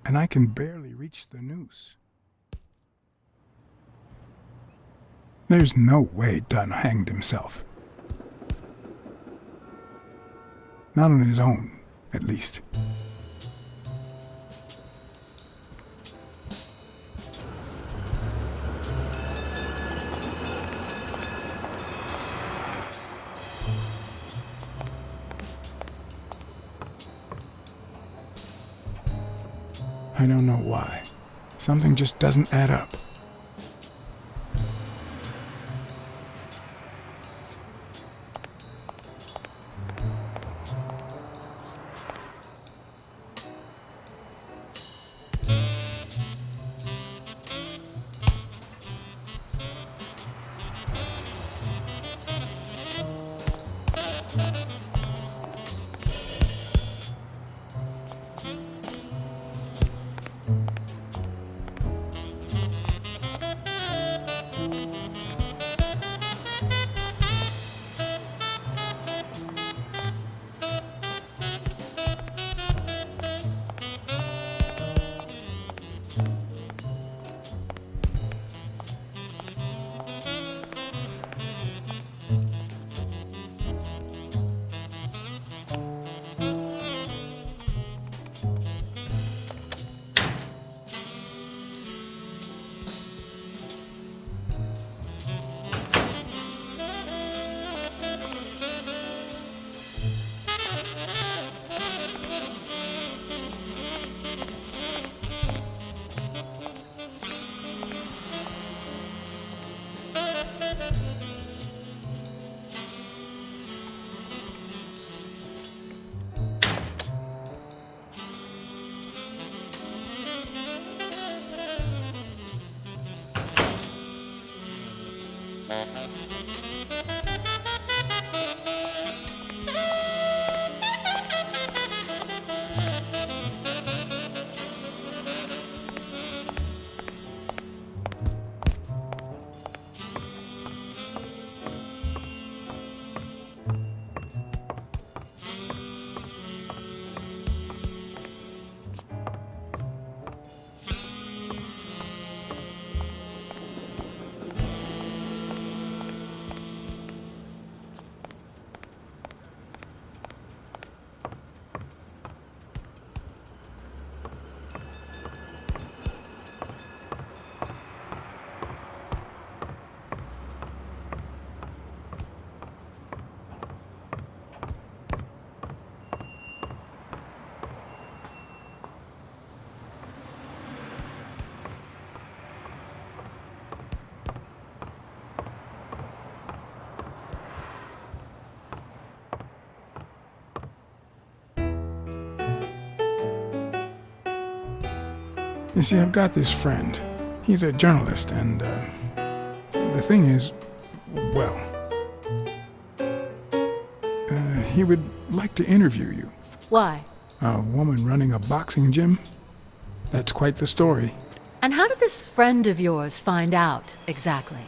and I can barely reach the noose. There's no way Dunn hanged himself. Not on his own, at least. I don't know why. Something just doesn't add up. You see, I've got this friend. He's a journalist, and the thing is, well, he would like to interview you. Why? A woman running a boxing gym? That's quite the story. And how did this friend of yours find out, exactly?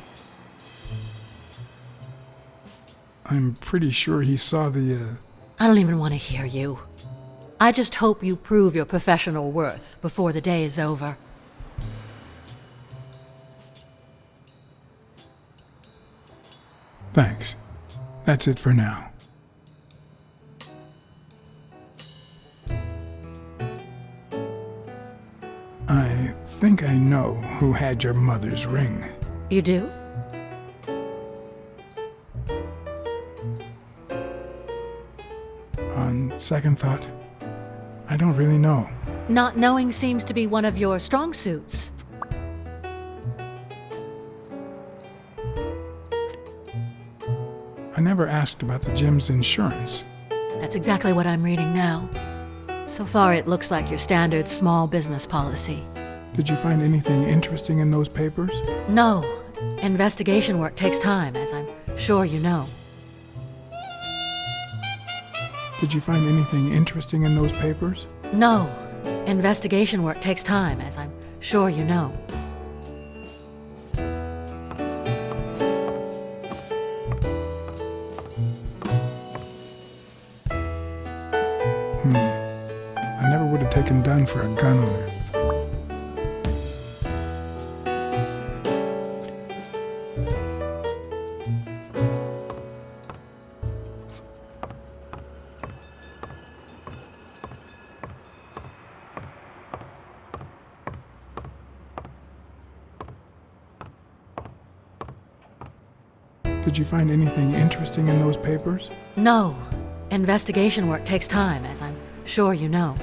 I'm pretty sure he saw the, I don't even want to hear you. I just hope you prove your professional worth before the day is over. Thanks. That's it for now. I think I know who had your mother's ring. You do? On second thought, I don't really know. Not knowing seems to be one of your strong suits. I never asked about the gym's insurance. That's exactly what I'm reading now. So far, it looks like your standard small business policy. Did you find anything interesting in those papers? No. Investigation work takes time, as I'm sure you know. Did you find anything interesting in those papers? No. Investigation work takes time, as I'm sure you know. I never would have taken Dunn for a gun owner. Did you find anything interesting in those papers? No. Investigation work takes time, as I'm sure you know.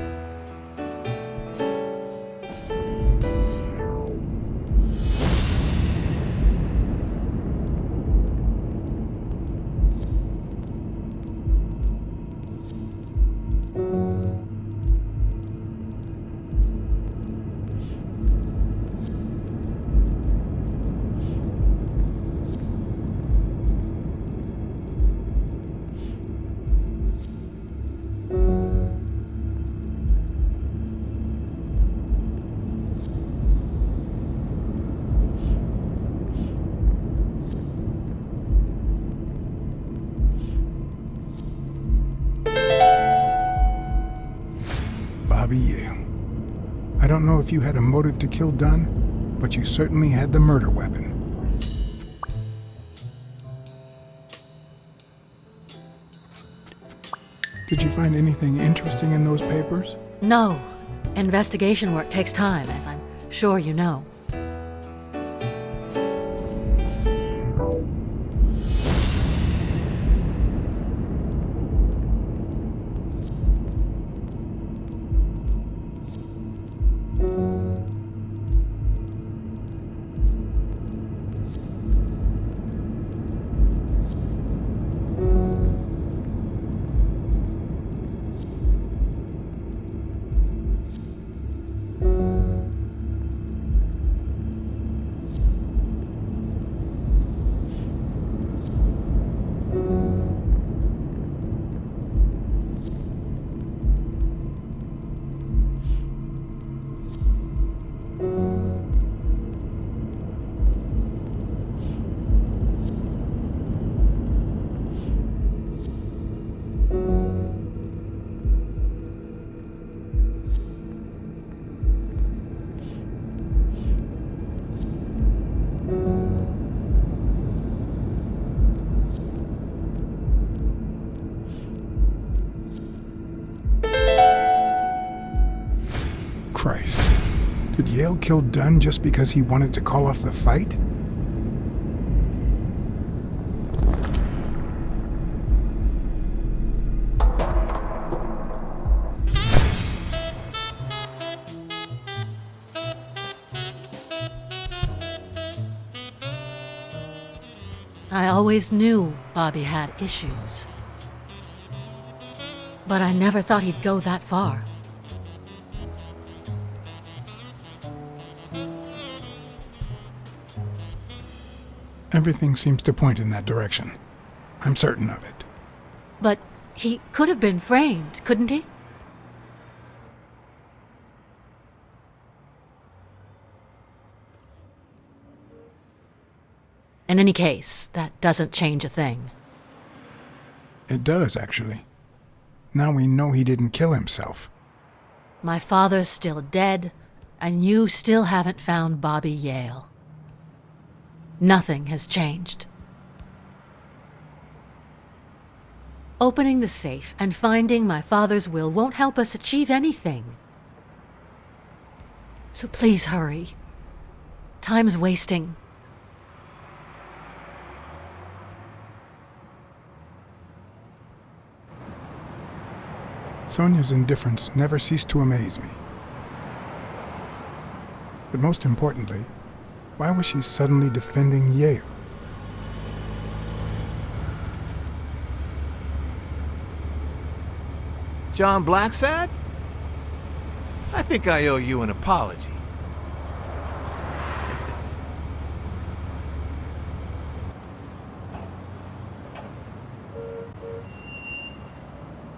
Bobby Yale. I don't know if you had a motive to kill Dunn, but you certainly had the murder weapon. Did you find anything interesting in those papers? No. Investigation work takes time, as I'm sure you know. Christ. Did Yale kill Dunn just because he wanted to call off the fight? I always knew Bobby had issues. But I never thought he'd go that far. Everything seems to point in that direction. I'm certain of it. But he could have been framed, couldn't he? In any case, that doesn't change a thing. It does, actually. Now we know he didn't kill himself. My father's still dead, and you still haven't found Bobby Yale. Nothing has changed. Opening the safe and finding my father's will won't help us achieve anything. So please hurry. Time's wasting. Sonia's indifference never ceased to amaze me. But most importantly, why was she suddenly defending Yale? John Blacksad? I think I owe you an apology.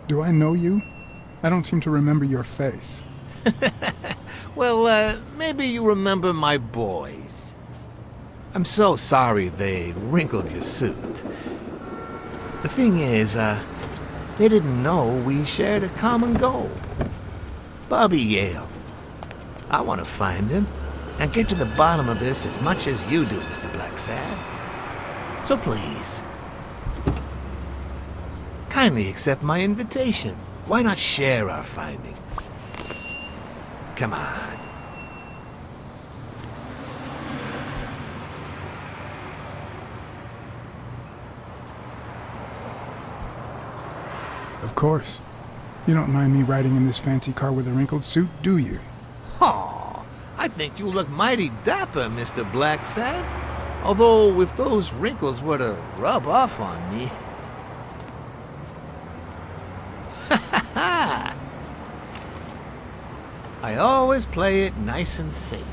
Do I know you? I don't seem to remember your face. Well, maybe you remember my boys. I'm so sorry they wrinkled your suit. The thing is, they didn't know we shared a common goal. Bobby Yale. I want to find him and get to the bottom of this as much as you do, Mr. Blacksad. So please, kindly accept my invitation. Why not share our findings? Come on. Of course. You don't mind me riding in this fancy car with a wrinkled suit, do you? Aw, I think you look mighty dapper, Mr. Blacksad. Although, if those wrinkles were to rub off on me... Ha! I always play it nice and safe.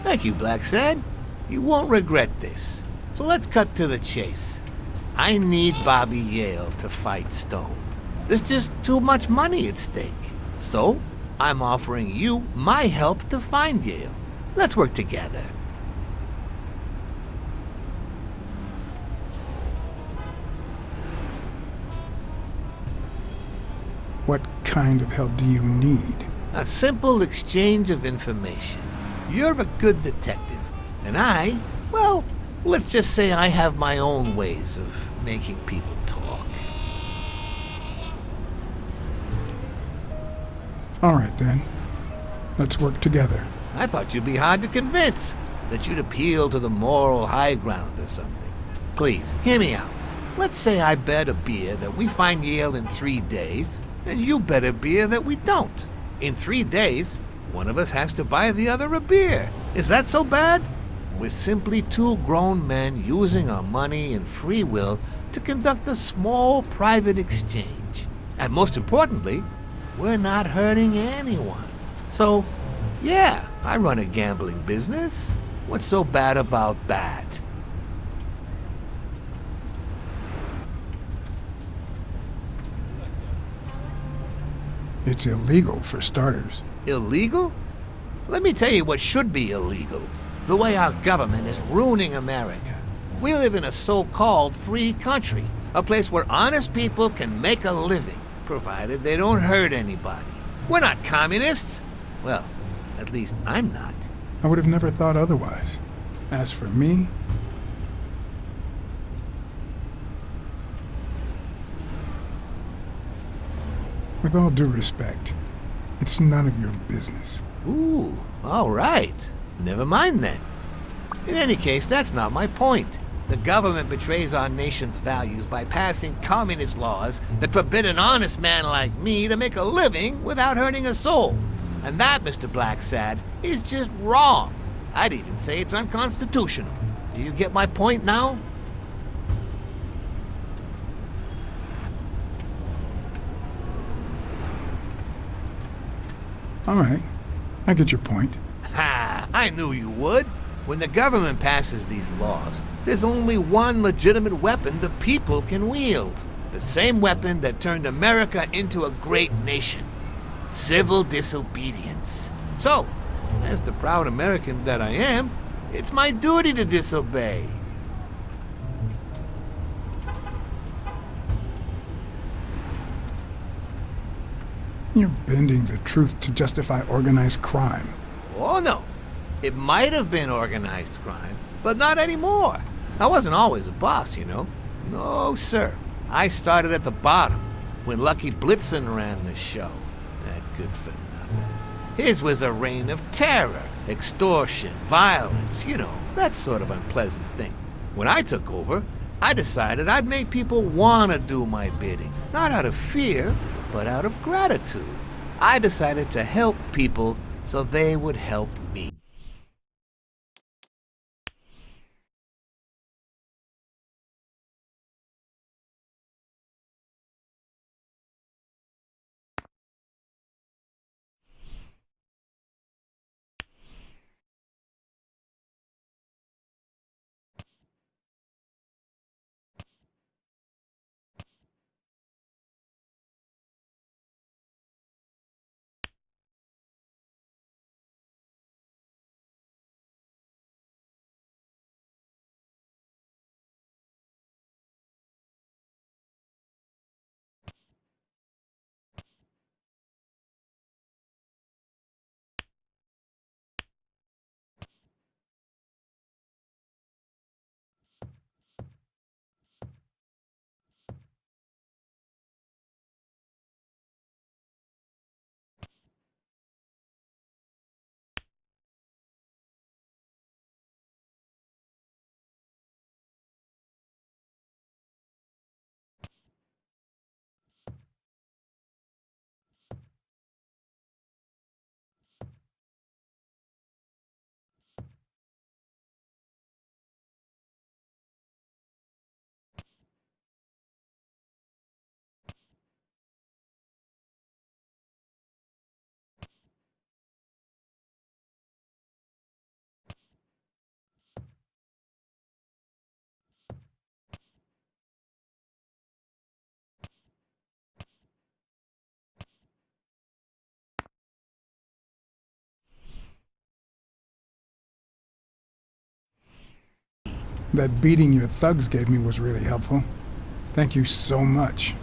Thank you, Blacksad. You won't regret this. So let's cut to the chase. I need Bobby Yale to fight Stone. There's just too much money at stake. So, I'm offering you my help to find Yale. Let's work together. What kind of help do you need? A simple exchange of information. You're a good detective, and I, well, let's just say I have my own ways of making people talk. All right, then. Let's work together. I thought you'd be hard to convince, that you'd appeal to the moral high ground or something. Please, hear me out. Let's say I bet a beer that we find Yale in 3 days, and you bet a beer that we don't. In 3 days, one of us has to buy the other a beer. Is that so bad? We're simply two grown men using our money and free will to conduct a small private exchange. And most importantly, we're not hurting anyone. So, yeah, I run a gambling business. What's so bad about that? It's illegal, for starters. Illegal? Let me tell you what should be illegal. The way our government is ruining America. We live in a so-called free country, a place where honest people can make a living, provided they don't hurt anybody. We're not communists. Well, at least I'm not. I would have never thought otherwise. As for me, with all due respect, it's none of your business. Ooh, all right. Never mind then. In any case, that's not my point. The government betrays our nation's values by passing communist laws that forbid an honest man like me to make a living without hurting a soul. And that, Mr. Blacksad, is just wrong. I'd even say it's unconstitutional. Do you get my point now? All right, I get your point. Ha! I knew you would. When the government passes these laws, there's only one legitimate weapon the people can wield. The same weapon that turned America into a great nation. Civil disobedience. So, as the proud American that I am, it's my duty to disobey. You're bending the truth to justify organized crime. Oh no, it might have been organized crime, but not anymore. I wasn't always a boss, you know. No, sir. I started at the bottom, when Lucky Blitzen ran the show. That good for nothing. His was a reign of terror, extortion, violence, you know, that sort of unpleasant thing. When I took over, I decided I'd make people want to do my bidding. Not out of fear, but out of gratitude. I decided to help people so they would help me. That beating your thugs gave me was really helpful. Thank you so much.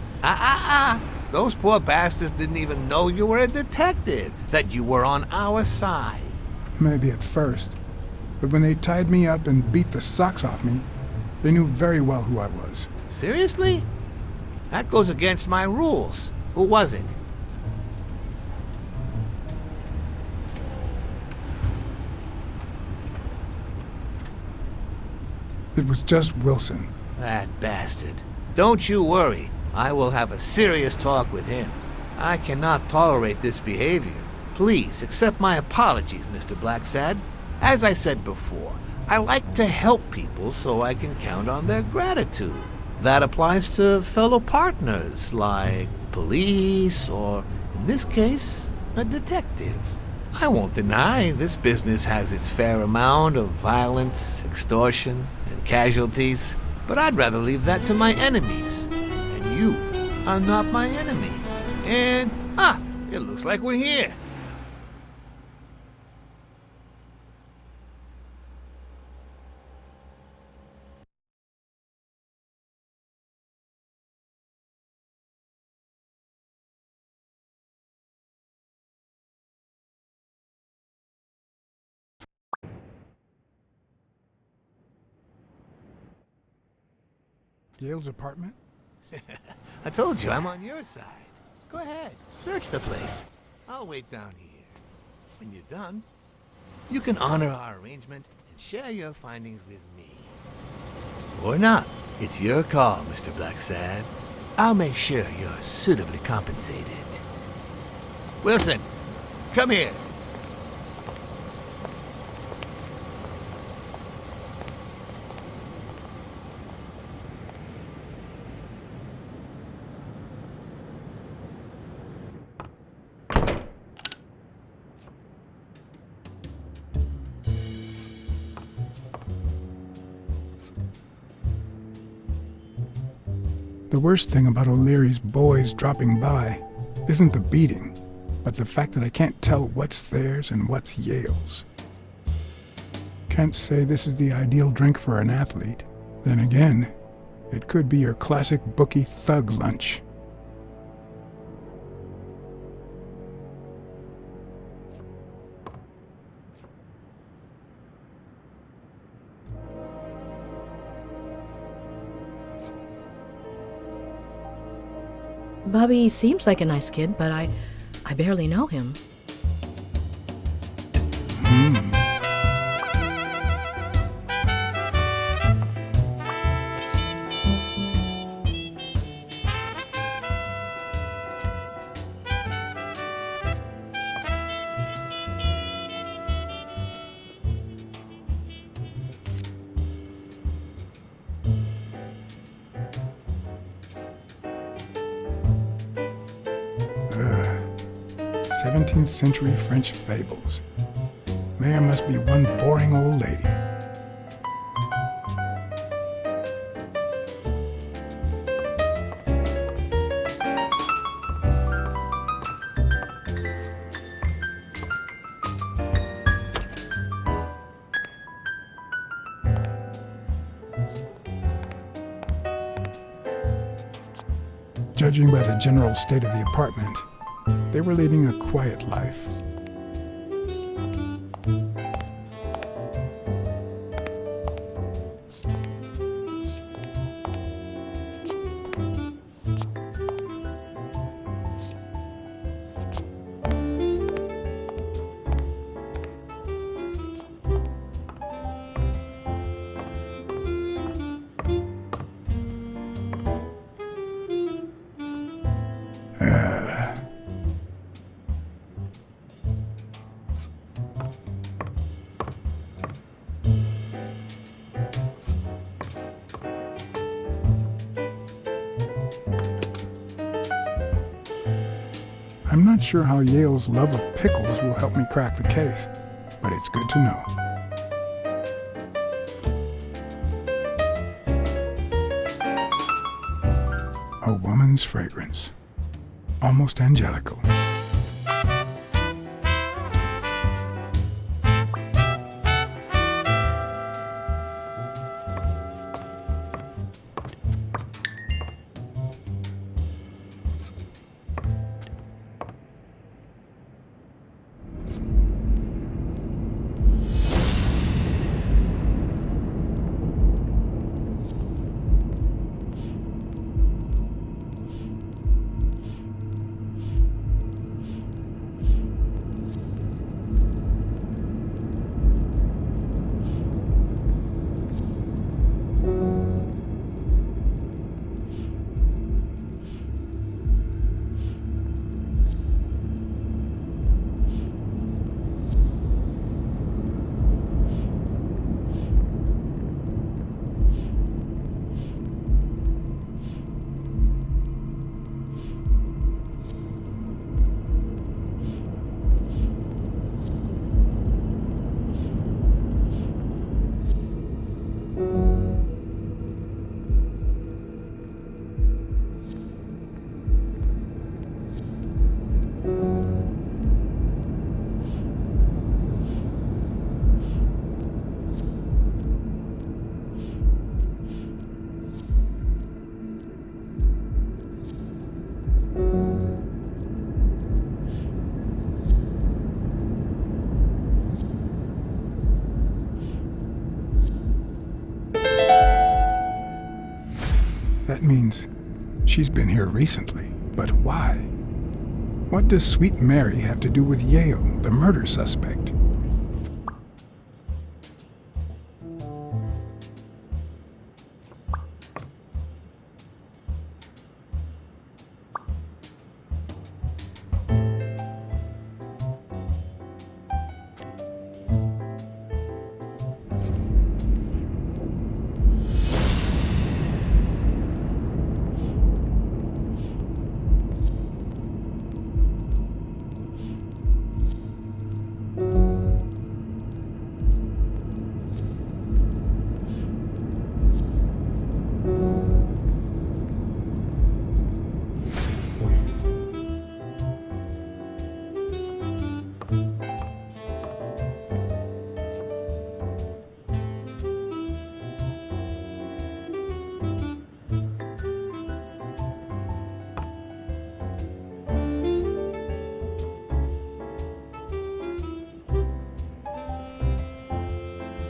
Those poor bastards didn't even know you were a detective, that you were on our side. Maybe at first. But when they tied me up and beat the socks off me, they knew very well who I was. Seriously? That goes against my rules. Who was it? It was just Wilson. That bastard. Don't you worry. I will have a serious talk with him. I cannot tolerate this behavior. Please accept my apologies, Mr. Blacksad. As I said before, I like to help people so I can count on their gratitude. That applies to fellow partners like police or, in this case, a detective. I won't deny this business has its fair amount of violence, extortion, and casualties, but I'd rather leave that to my enemies. And you are not my enemy. And, it looks like we're here. Yale's apartment? I told you I'm on your side. Go ahead, search the place. I'll wait down here. When you're done, you can honor our arrangement and share your findings with me. Or not. It's your call, Mr. Blacksad. I'll make sure you're suitably compensated. Wilson, come here. The worst thing about O'Leary's boys dropping by isn't the beating, but the fact that I can't tell what's theirs and what's Yale's. Can't say this is the ideal drink for an athlete. Then again, it could be your classic bookie thug lunch. Bobby seems like a nice kid, but I barely know him. Ugh. 17th century French fables. Mayor must be one boring old lady. Judging by the general state of the apartment, they were leading a quiet life. I'm not sure how Yale's love of pickles will help me crack the case, but it's good to know. A woman's fragrance, almost angelical. That means she's been here recently. But why? What does Sweet Mary have to do with Yale, the murder suspect?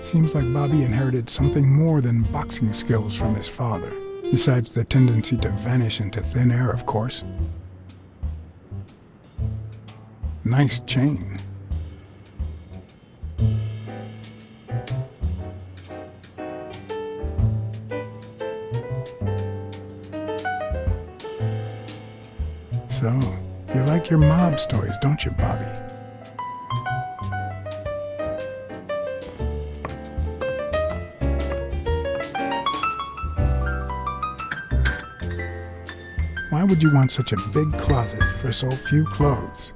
Seems like Bobby inherited something more than boxing skills from his father, besides the tendency to vanish into thin air, of course. Nice chain. So, you like your mob stories, don't you, Bobby? Why would you want such a big closet for so few clothes?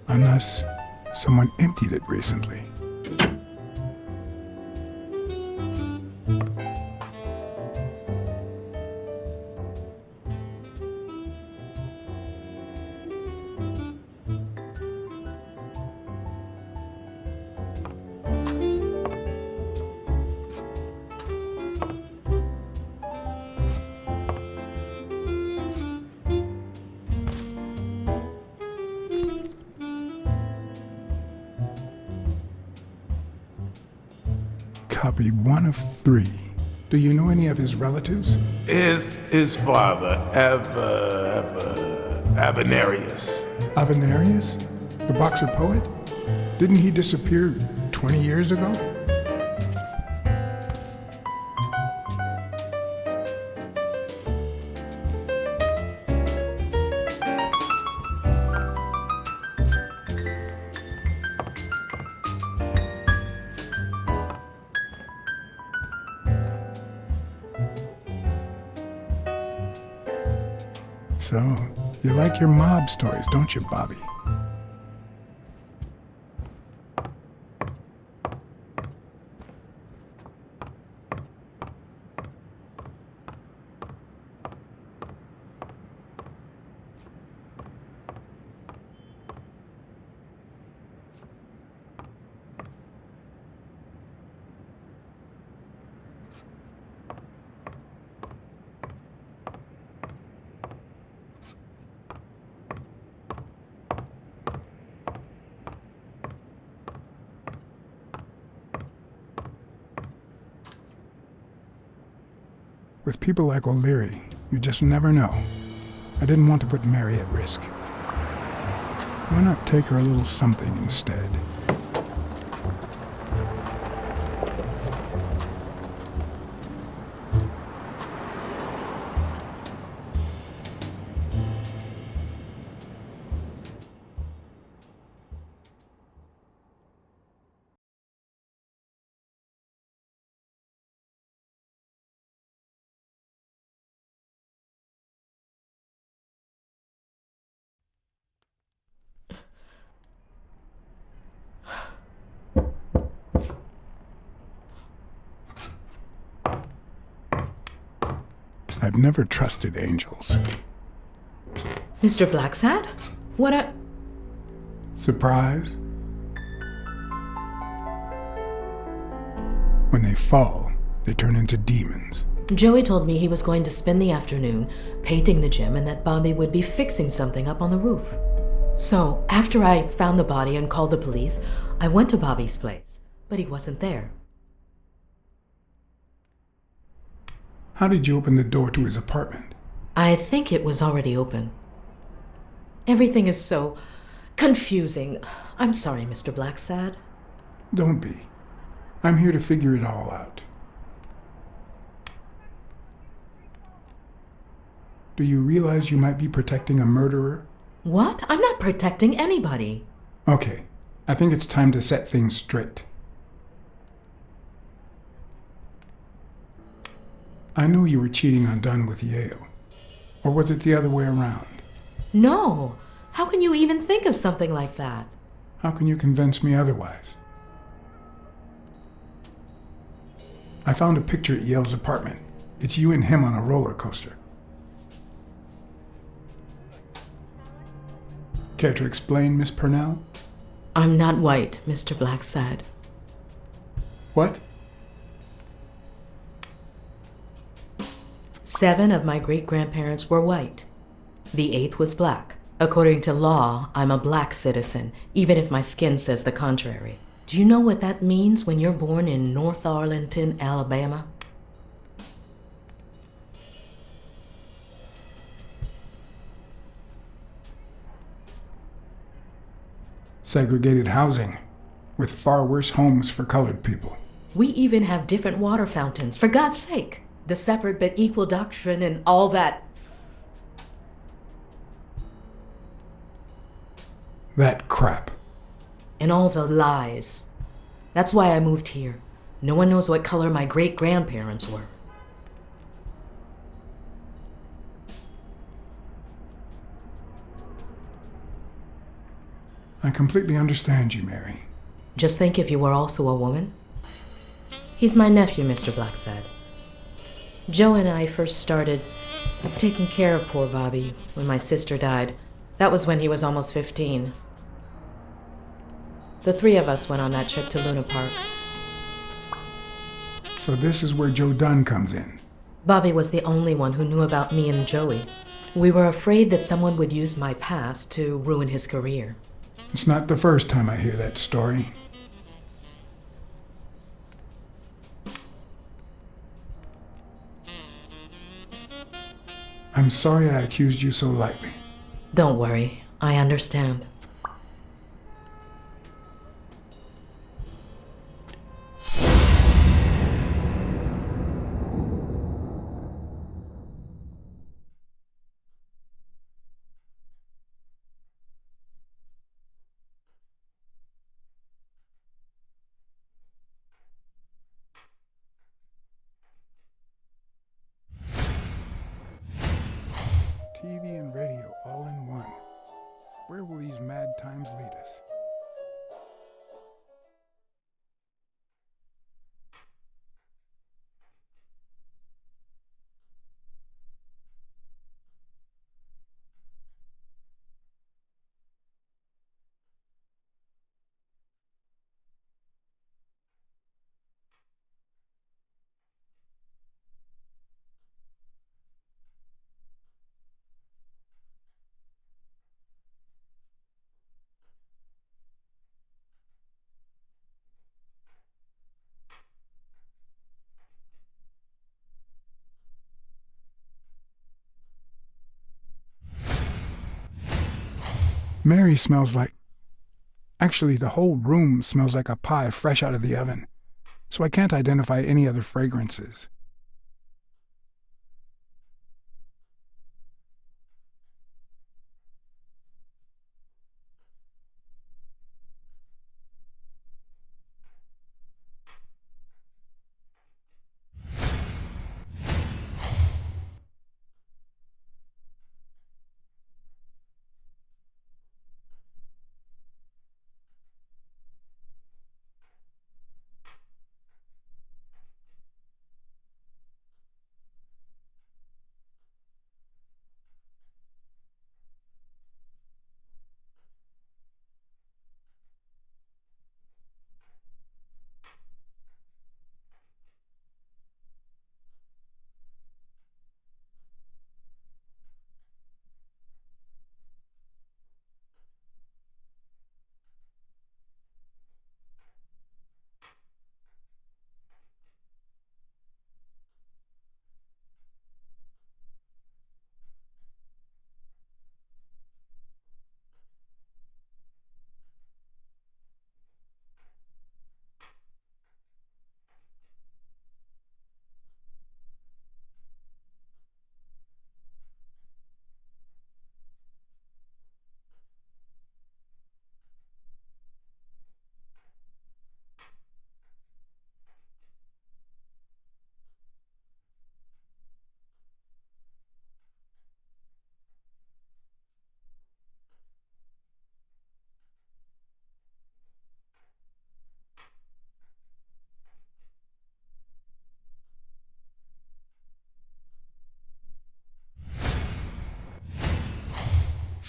Unless someone emptied it recently. Copy 1 of 3. Do you know any of his relatives? Is his father Avenarius? Avenarius? The boxer poet? Didn't he disappear 20 years ago? So, you like your mob stories, don't you, Bobby? With people like O'Leary, you just never know. I didn't want to put Mary at risk. Why not take her a little something instead? I've never trusted angels. Mr. Blacksad? What a... Surprise? When they fall, they turn into demons. Joey told me he was going to spend the afternoon painting the gym and that Bobby would be fixing something up on the roof. So, after I found the body and called the police, I went to Bobby's place, but he wasn't there. How did you open the door to his apartment? I think it was already open. Everything is so confusing. I'm sorry, Mr. Blacksad. Don't be. I'm here to figure it all out. Do you realize you might be protecting a murderer? What? I'm not protecting anybody. Okay, I think it's time to set things straight. I knew you were cheating on Dunn with Yale. Or was it the other way around? No. How can you even think of something like that? How can you convince me otherwise? I found a picture at Yale's apartment. It's you and him on a roller coaster. Care to explain, Miss Purnell? I'm not white, Mr. Blacksad. What? 7 of my great-grandparents were white. The 8th was black. According to law, I'm a black citizen, even if my skin says the contrary. Do you know what that means when you're born in North Arlington, Alabama? Segregated housing, with far worse homes for colored people. We even have different water fountains, for God's sake. The separate but equal doctrine and all that. That crap. And all the lies. That's why I moved here. No one knows what color my great-grandparents were. I completely understand you, Mary. Just think if you were also a woman. He's my nephew, Mr. Blacksad. Joe and I first started taking care of poor Bobby when my sister died. That was when he was almost 15. The 3 of us went on that trip to Luna Park. So this is where Joe Dunn comes in. Bobby was the only one who knew about me and Joey. We were afraid that someone would use my past to ruin his career. It's not the first time I hear that story. I'm sorry I accused you so lightly. Don't worry, I understand. TV and radio all in one. Where will these mad times lead us? Mary smells like... Actually, the whole room smells like a pie fresh out of the oven, so I can't identify any other fragrances.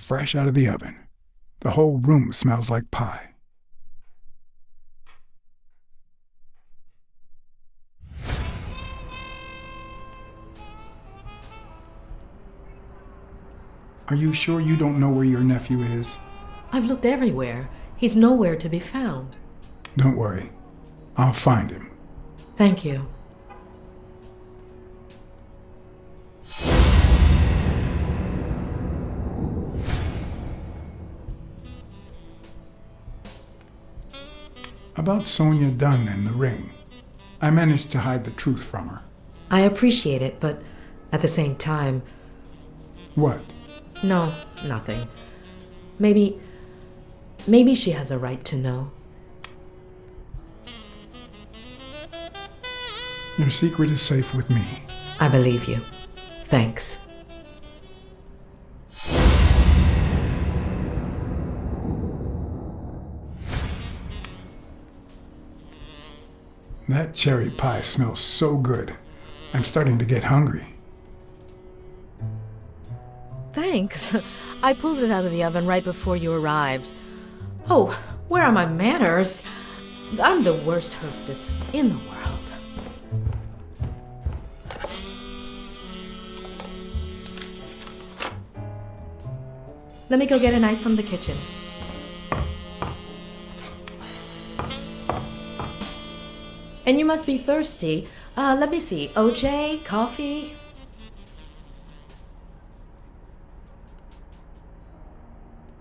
fresh out of the oven. The whole room smells like pie. Are you sure you don't know where your nephew is? I've looked everywhere. He's nowhere to be found. Don't worry. I'll find him. Thank you. About Sonia Dunn and the ring. I managed to hide the truth from her. I appreciate it, but at the same time... What? No, nothing. Maybe she has a right to know. Your secret is safe with me. I believe you. Thanks. That cherry pie smells so good. I'm starting to get hungry. Thanks. I pulled it out of the oven right before you arrived. Oh, where are my manners? I'm the worst hostess in the world. Let me go get a knife from the kitchen. And you must be thirsty. Let me see. OJ? Coffee?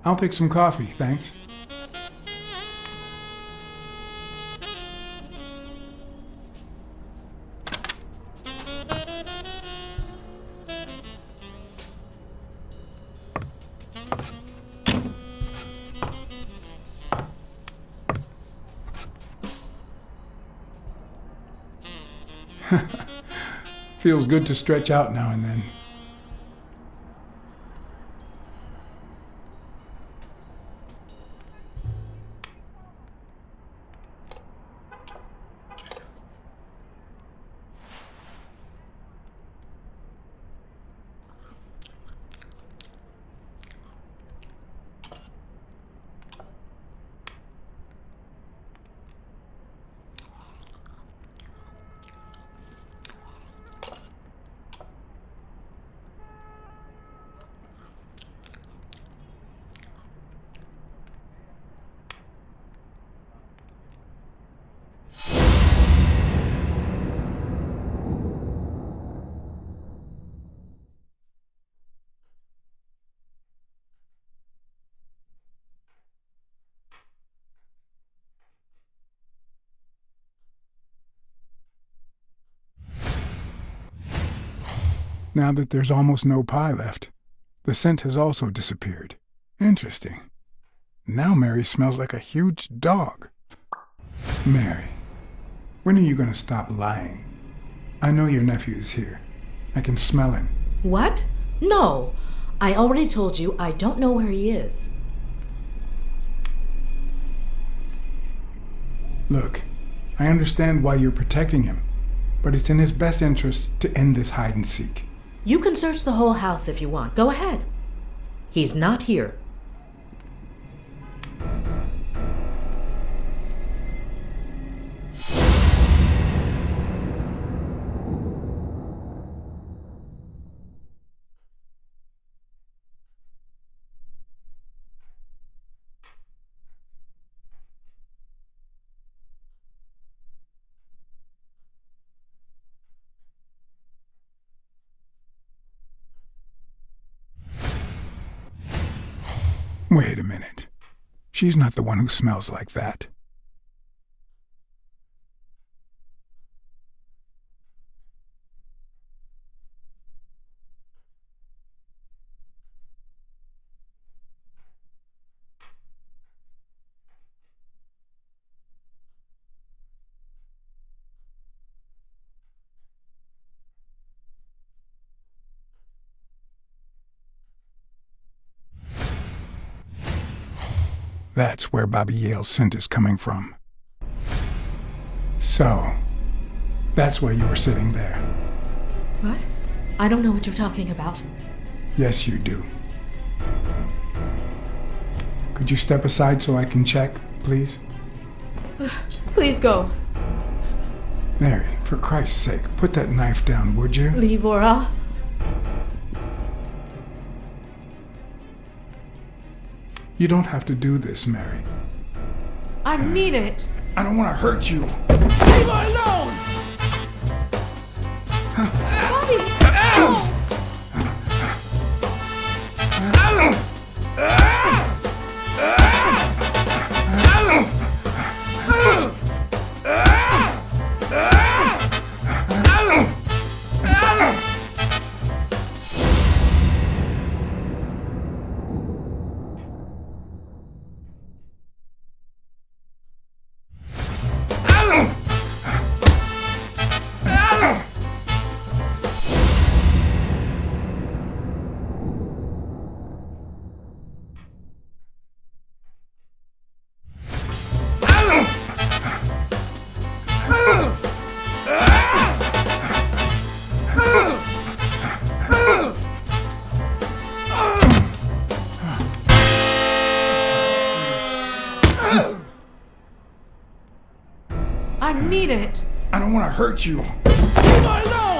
I'll take some coffee, thanks. Feels good to stretch out now and then. Now that there's almost no pie left, the scent has also disappeared. Interesting. Now Mary smells like a huge dog. Mary, when are you going to stop lying? I know your nephew is here. I can smell him. What? No. I already told you I don't know where he is. Look, I understand why you're protecting him, but it's in his best interest to end this hide and seek. You can search the whole house if you want. Go ahead. He's not here. Wait a minute. She's not the one who smells like that. That's where Bobby Yale's scent is coming from. So, that's why you were sitting there. What? I don't know what you're talking about. Yes, you do. Could you step aside so I can check, please? Please go. Mary, for Christ's sake, put that knife down, would you? Leave or I'll... You don't have to do this, Mary. I mean it. I don't want to hurt you. Leave her alone! I mean it. I don't want to hurt you. Leave her alone!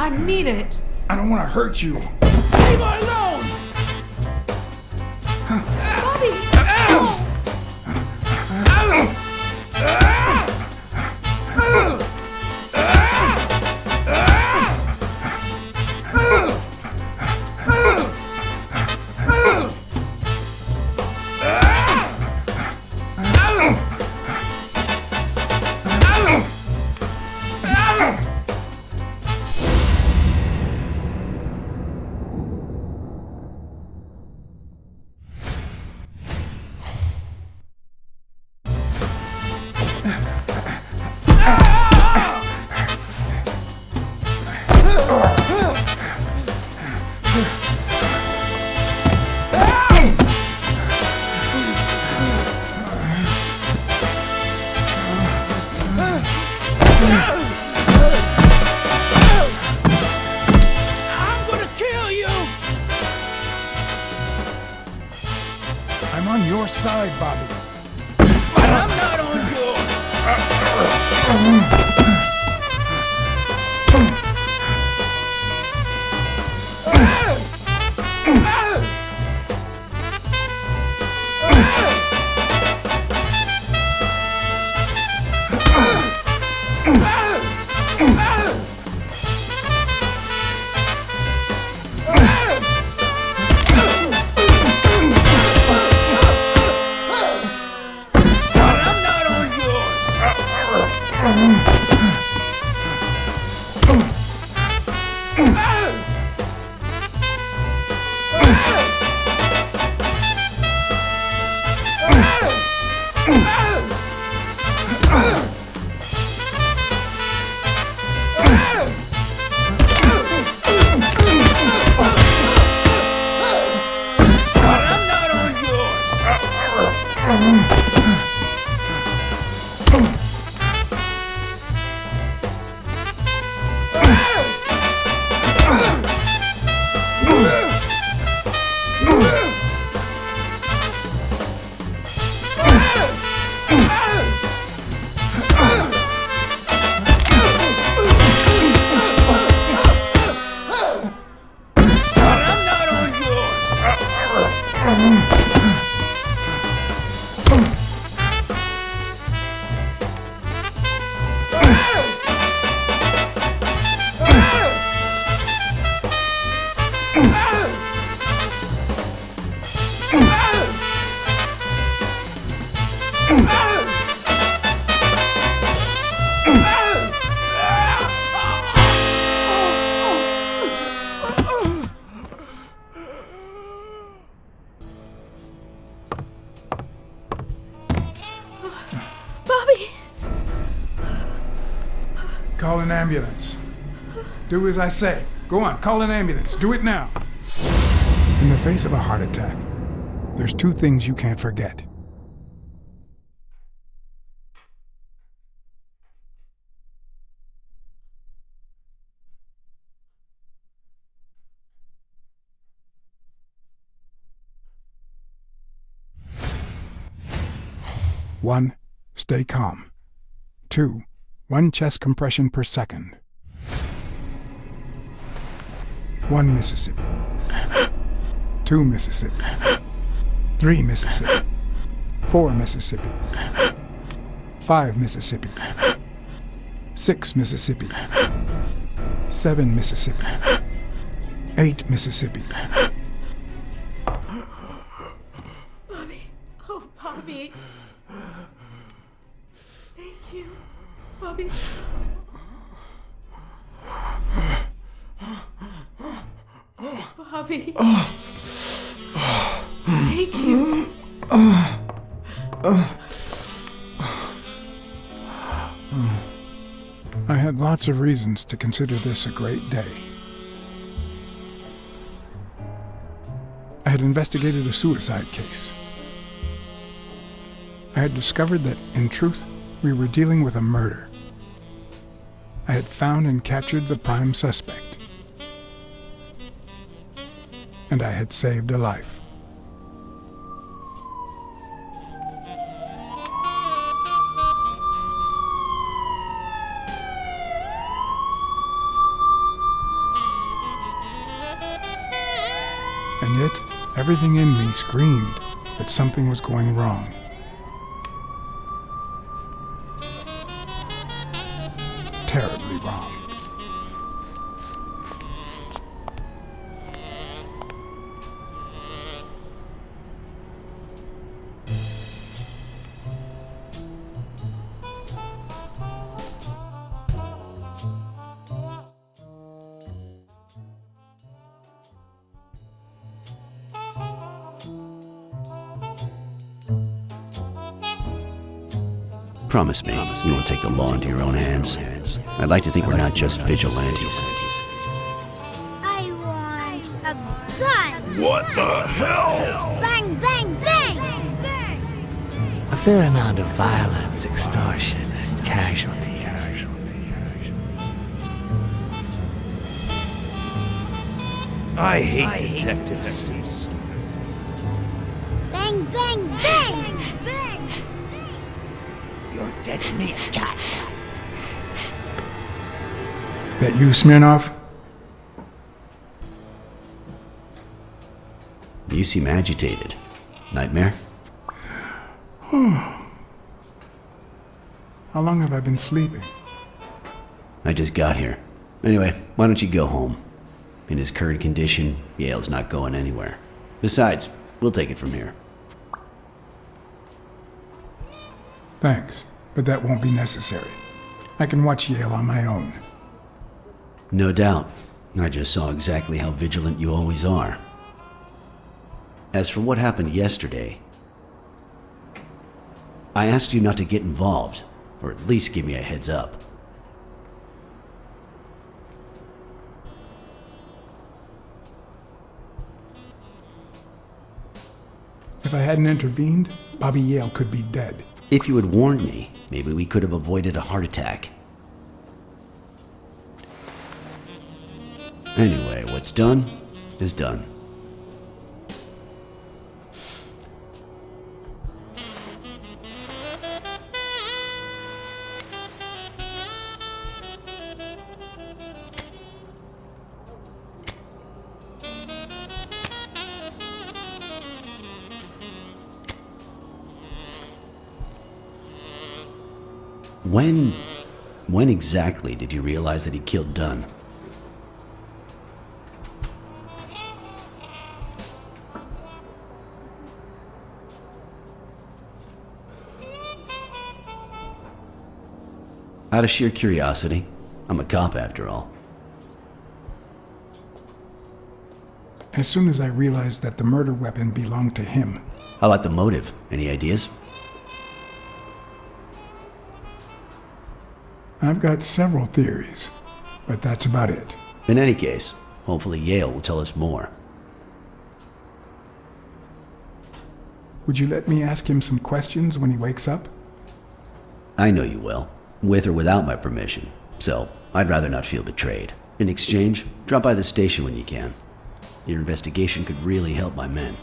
I mean it. I don't want to hurt you. Leave her alone! I'm gonna kill you! I'm on your side, Bobby. But I'm not on yours! ambulance. Do as I say. Go on, call an ambulance. Do it now. In the face of a heart attack, there's two things you can't forget. One, stay calm. 2, 1 chest compression per second. 1 Mississippi. 2 Mississippi. 3 Mississippi. 4 Mississippi. 5 Mississippi. 6 Mississippi. 7 Mississippi. 8 Mississippi. Bobby. Oh, Bobby. Thank you, Bobby. Bobby. Thank you. I had lots of reasons to consider this a great day. I had investigated a suicide case. I had discovered that, in truth, we were dealing with a murder. I had found and captured the prime suspect. And I had saved a life. And yet, everything in me screamed that something was going wrong. Terribly wrong. Promise me you won't take the law into your own hands. I'd like to think we're not just vigilantes. I want a gun! What the hell? Bang, bang, bang! A fair amount of violence, extortion, and casualty. I hate detectives. Bang, bang, bang! You're dead meat, cat. That you, Smirnoff? You seem agitated. Nightmare? How long have I been sleeping? I just got here. Anyway, why don't you go home? In his current condition, Yale's not going anywhere. Besides, we'll take it from here. Thanks, but that won't be necessary. I can watch Yale on my own. No doubt. I just saw exactly how vigilant you always are. As for what happened yesterday, I asked you not to get involved, or at least give me a heads up. If I hadn't intervened, Bobby Yale could be dead. If you had warned me, maybe we could have avoided a heart attack. Anyway, what's done is done. When exactly did you realize that he killed Dunn? Out of sheer curiosity. I'm a cop after all. As soon as I realized that the murder weapon belonged to him. How about the motive? Any ideas? I've got several theories. but that's about it. In any case, hopefully Yale will tell us more. Would you let me ask him some questions when he wakes up? I know you will, with or without my permission, so I'd rather not feel betrayed. In exchange, drop by the station when you can. Your investigation could really help my men.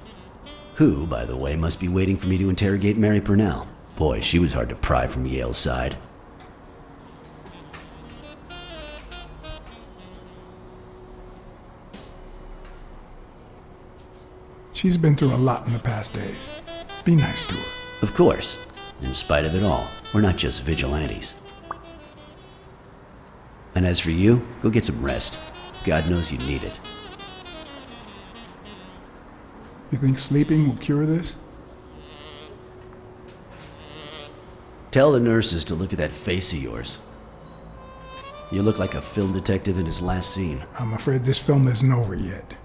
Who, by the way, must be waiting for me to interrogate Mary Purnell. Boy, she was hard to pry from Yale's side. She's been through a lot in the past days. Be nice to her. Of course. In spite of it all, we're not just vigilantes. And as for you, go get some rest. God knows you need it. You think sleeping will cure this? Tell the nurses to look at that face of yours. You look like a film detective in his last scene. I'm afraid this film isn't over yet.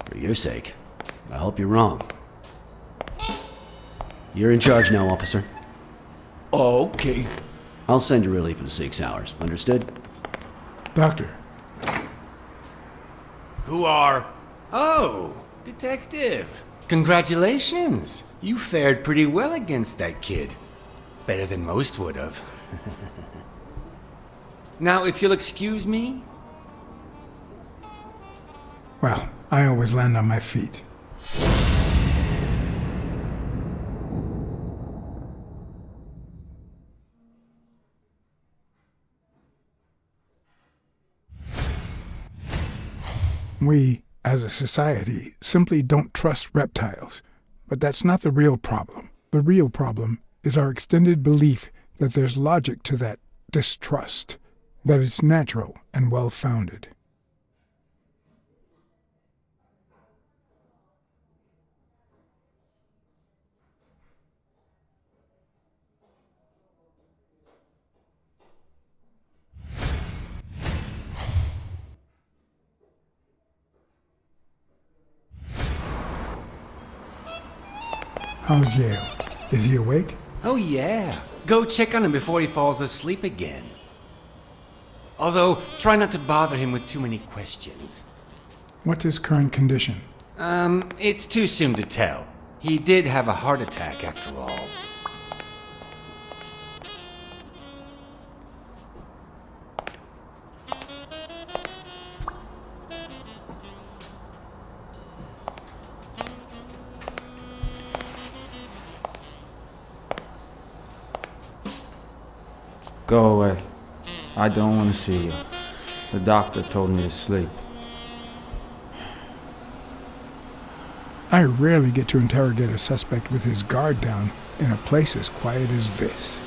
For your sake, I hope you're wrong. You're in charge now, officer. Okay. I'll send you relief in 6 hours. Understood? Doctor, Who are... Oh, detective. Congratulations. You fared pretty well against that kid. Better than most would have. Now, if you'll excuse me... well, I always land on my feet. We, as a society, simply don't trust reptiles. But that's not the real problem. The real problem is our extended belief that there's logic to that distrust, that it's natural and well-founded. How's Yale? Is he awake? Oh, yeah. Go check on him before he falls asleep again. Although, try not to bother him with too many questions. What's his current condition? It's too soon to tell. He did have a heart attack after all. Go away. I don't want to see you. The doctor told me to sleep. I rarely get to interrogate a suspect with his guard down in a place as quiet as this.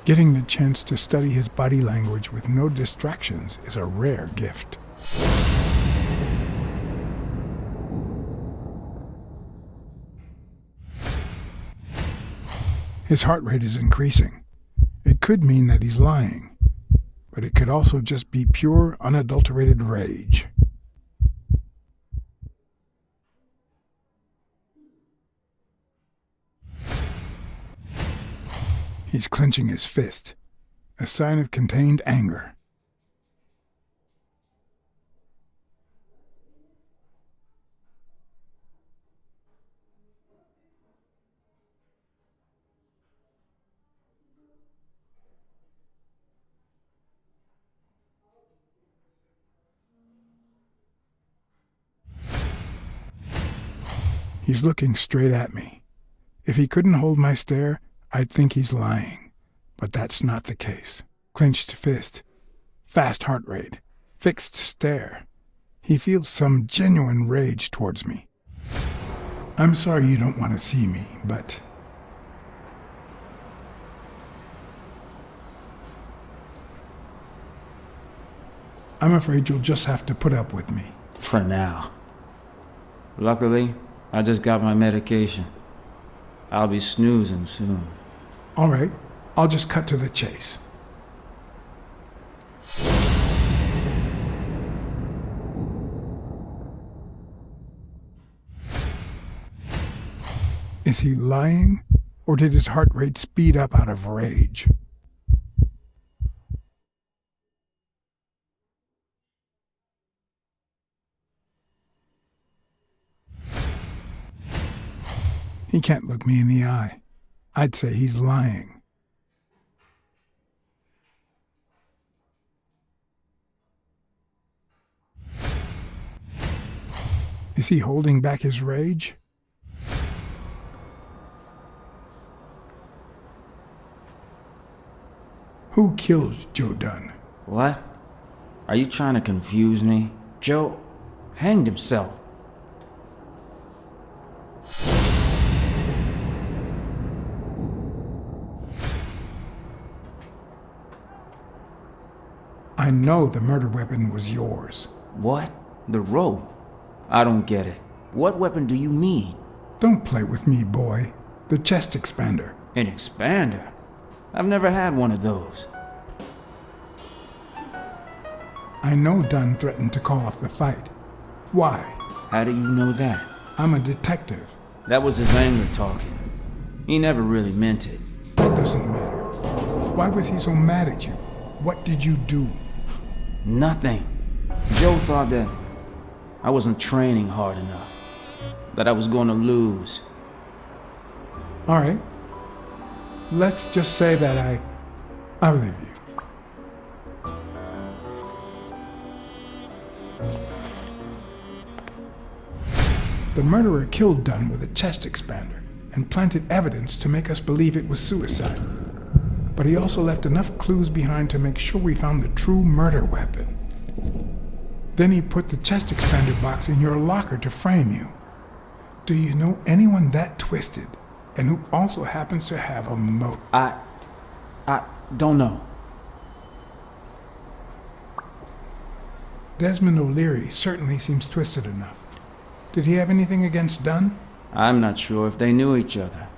Getting the chance to study his body language with no distractions is a rare gift. His heart rate is increasing. It could mean that he's lying, but it could also just be pure, unadulterated rage. He's clenching his fist, a sign of contained anger. He's looking straight at me. If he couldn't hold my stare, I'd think he's lying. But that's not the case. Clenched fist, fast heart rate, fixed stare. He feels some genuine rage towards me. I'm sorry you don't want to see me, but... I'm afraid you'll just have to put up with me. For now. Luckily, I just got my medication. I'll be snoozing soon. All right, I'll just cut to the chase. Is he lying, or did his heart rate speed up out of rage? He can't look me in the eye. I'd say he's lying. Is he holding back his rage? Who killed Joe Dunn? What? Are you trying to confuse me? Joe hanged himself. I know the murder weapon was yours. What? The rope? I don't get it. What weapon do you mean? Don't play with me, boy. The chest expander. An expander? I've never had one of those. I know Dunn threatened to call off the fight. Why? How do you know that? I'm a detective. That was his anger talking. He never really meant it. That doesn't matter. Why was he so mad at you? What did you do? Nothing. Joe thought that I wasn't training hard enough. That I was going to lose. All right. Let's just say that I believe you. The murderer killed Dunn with a chest expander and planted evidence to make us believe it was suicide. But he also left enough clues behind to make sure we found the true murder weapon. Then he put the chest expander box in your locker to frame you. Do you know anyone that twisted and who also happens to have a motive? I don't know. Desmond O'Leary certainly seems twisted enough. Did he have anything against Dunn? I'm not sure if they knew each other.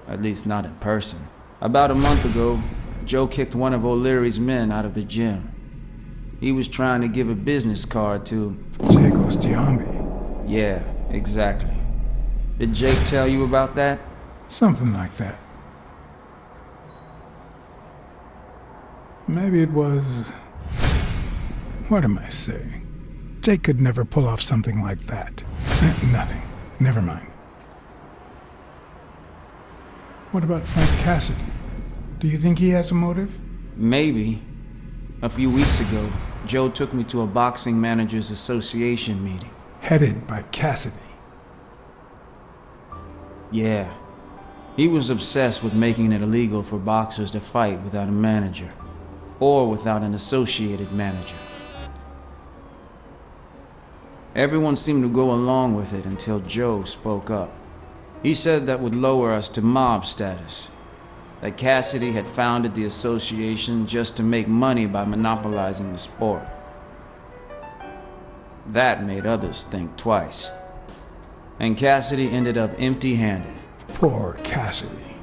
At least not in person. About a month ago, Joe kicked one of O'Leary's men out of the gym. He was trying to give a business card to... Jake Ostiambi. Yeah, exactly. Did Jake tell you about that? Something like that. Maybe it was... What am I saying? Jake could never pull off something like that. Nothing. Never mind. What about Frank Cassidy? Do you think he has a motive? Maybe. A few weeks ago, Joe took me to a Boxing Managers Association meeting. Headed by Cassidy. Yeah. He was obsessed with making it illegal for boxers to fight without a manager. Or without an associated manager. Everyone seemed to go along with it until Joe spoke up. He said that would lower us to mob status. That Cassidy had founded the association just to make money by monopolizing the sport. That made others think twice. And Cassidy ended up empty-handed. Poor Cassidy.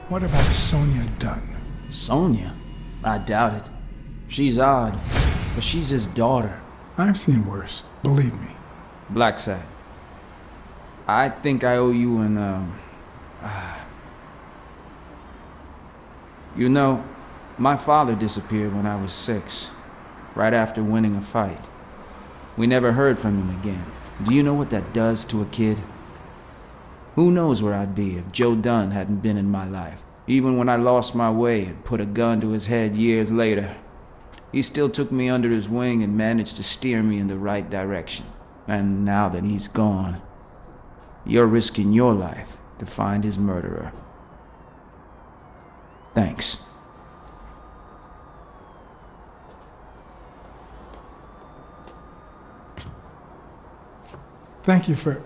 What about Sonia Dunn? Sonia? I doubt it. She's odd, but she's his daughter. I've seen worse, believe me. Blacksad. I think I owe you an, You know, my father disappeared when I was 6, right after winning a fight. We never heard from him again. Do you know what that does to a kid? Who knows where I'd be if Joe Dunn hadn't been in my life. Even when I lost my way and put a gun to his head years later, he still took me under his wing and managed to steer me in the right direction. And now that he's gone, you're risking your life to find his murderer. Thanks. Thank you for...